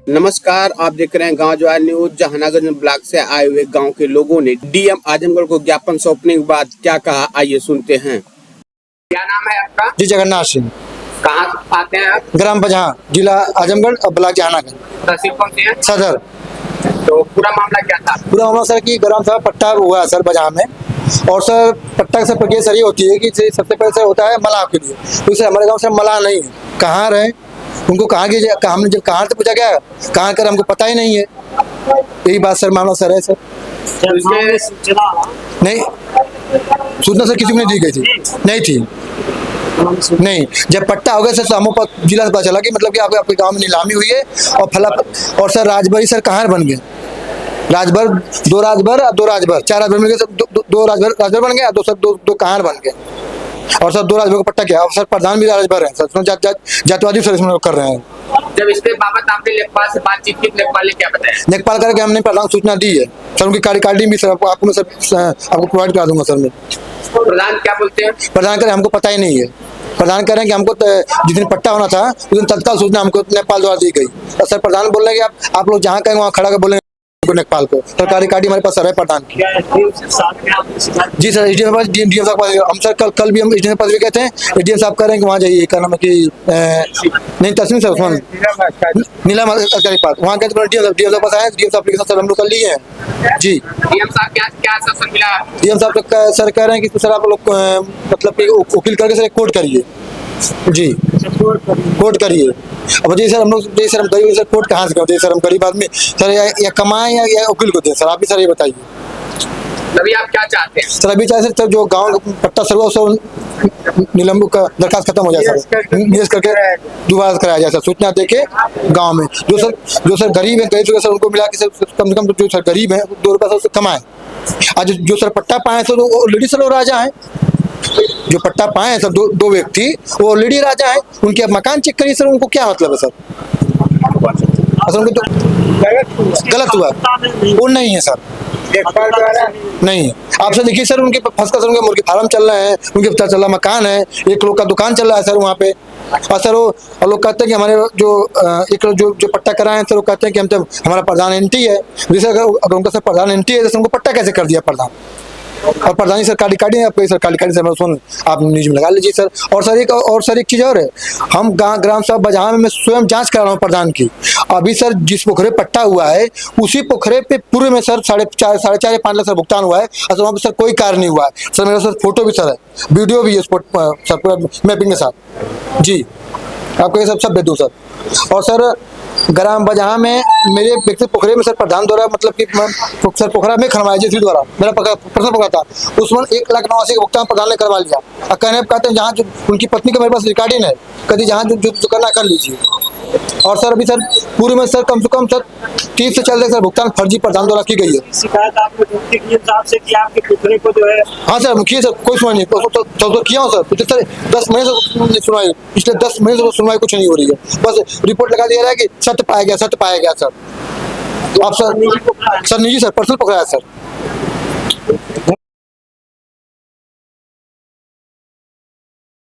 नमस्कार, आप देख रहे हैं गांव ज्वार न्यूज। जहानागंज ब्लॉक से आए हुए गांव के लोगों ने डीएम आजमगढ़ को ज्ञापन सौंपने के बाद क्या कहा, आइए सुनते हैं। क्या नाम है आपका? जी जगन्नाथ सिंह। कहाँ आते हैं आप? ग्राम बजहा, जिला आजमगढ़ और ब्लॉक जहानागंज। तहसील कौन सी है? सदर। तो पूरा मामला क्या था? पूरा मामला सर की ग्राम सभा पट्टा हुआ है सर बजहा में। और सर पट्टा की सर प्रक्रिया सर ये होती है कि सबसे पहले सर होता है मलाह के लिए। तो सर हमारे गाँव से मलाह नहीं है, कहाँ रहे उनको कहाँ की हमने जब कहाँ से पूछा गया कहाँ कर हमको पता ही नहीं है। यही बात सर मामला सर है सर। नहीं सूचना सर किसी को नहीं दी गई थी, नहीं थी नहीं। जब पट्टा हो गया सर तो हमको जिला से पता चला कि मतलब कि आपके गांव में नीलामी हुई है और फला। और सर राजभरी सर कहाँ बन गए, राजभर दो राजभर चार राजभर मिल गए, दो राजभर बन गया, दो कहार बन गए। और सर दो राजभर को पट्टा किया और सर प्रधान भी राजभर है सर, जातिवादी सर इसमें कर रहे हैं। जब इसके बाबत आपने लेखपाल से बातचीत की, लेखपाल ने क्या बताया? लेखपाल करके हमने प्रधान सूचना दी है सर, उनकी कार्यकारिणी भी सर आपको मैं सर आपको प्रोवाइड करा दूंगा सर। मैं प्रधान क्या बोलते हैं? प्रधान करें हमको पता ही नहीं है। प्रधान कह रहे हैं कि हमको जिस दिन पट्टा होना था उस दिन तत्काल सूचना हमको लेखपाल द्वारा दी गई। और सर प्रधान बोल रहे हैं कि आप लोग जहाँ कहेंगे वहाँ खड़ा कर बोलेंगे लेखपाल को। सरकारी कार्ड हमारे पास सर है प्रधान की। जी सर एसडीएम साहब हम सर कल भी हम एसडीएम पास भी गए थे। एसडीएम साहब कह रहे हैं कि वहाँ जाइए, क्या नाम है कि नहीं तस्वीर सर उस्मान नीलम अधिकारी पास, वहाँ गए डीएम साहब पास आए। डीएम साहब एप्लीकेशन सर हम लोग कर लिए हैं। जी डीएम साहब क्या आश्वासन मिला? डीएम साहब सर कह रहे हैं कि सर आप लोग मतलब कि वकील करके सर कोर्ट करिए। जी कोर्ट करिए। अब जी सर हम लोग सर हम गरीब सर कोर्ट कहाँ से करते सर, हम गरीब आदमी सर या कमाएं या वकील को दें सर, आप भी सर ये बताइए। अभी आप क्या चाहते हैं? सर अभी चाहे सर जो गांव पट्टा सर निलंबित का दरखास्त खत्म हो जाए सर, निवेश करके दोबारा कराया जाए सर, सूचना देके गांव में जो सर गरीब है गरीब सर उनको मिला के सर कम से कम जो सर गरीब है 2 रुपये सर कमाए। आज जो सर पट्टा पाए सर वो ऑलरेडी सर वो राजा है, जो पट्टा पाए हैं सर दो व्यक्ति वो ऑलरेडी राजा है। उनके अब मकान चेक करिए सर, उनको क्या मतलब है सर? असल उनको तो गलत हुआ वो नहीं है सर, नहीं। आप सर देखिए सर उनके फंस का सर उनके मुर्गी फार्म चल रहे हैं, उनके पता चला मकान है, एक लोग का दुकान चल रहा है सर वहाँ पे। और सर वो लोग कहते हैं कि हमारे जो एक लोग जो पट्टा कराए हैं सर वो कहते हैं कि हम तो हमारा प्रधान एंटी है। जैसे अगर उनका सर प्रधान एंटी है जैसे उनको पट्टा कैसे कर दिया प्रधान? और प्रधान सरकारी कार्ड आपको सरकारी कार्ड से सुन आप न्यूज में लगा लीजिए सर। और सर एक चीज़ और है, हम ग्राम सभा बजहा में मैं स्वयं जांच करा रहा हूँ प्रधान की। अभी सर जिस पोखरे पट्टा हुआ है उसी पोखरे पे पूरे में सर 4.5 या 5 लाख सर भुगतान हुआ है। और वहाँ पे सर कोई कार्य नहीं हुआ है सर। मेरा सर फोटो भी सर है, वीडियो भी है सर पूरा मैपिंग के साथ। जी आपको ये सब भेज दूँ सर। और सर ग्राम बजहा में मेरे व्यक्तिगत पोखरे में सर प्रधान द्वारा मतलब कि सर पोखरा में खनवाया जी द्वारा मेरा पर्सनल पोखरा था, उसमें 1,89,000 का भुगतान प्रधान ने करवा लिया। और कहते हैं जहाँ जो उनकी पत्नी का मेरे पास रिकॉर्डिंग है, कभी जहाँ जो करना कर लीजिए। और सर अभी सर पूरे में सर कम से कम सर 30 से 40 सर भुगतान फर्जी प्रधान द्वारा की गई है। शिकायत आपने से कि आपके पोखरे को जो है? हाँ सर मुखिया सर कोई सुनवाई नहीं तो किया हूँ सर सर 10 महीने से सुनवाई, पिछले 10 महीने से सुनवाई कुछ नहीं हो रही है। बस रिपोर्ट लगा दिया रहा है कि सत्य पाया गया सर। आप सर निजी सर पर्सनल पकड़ा है सर।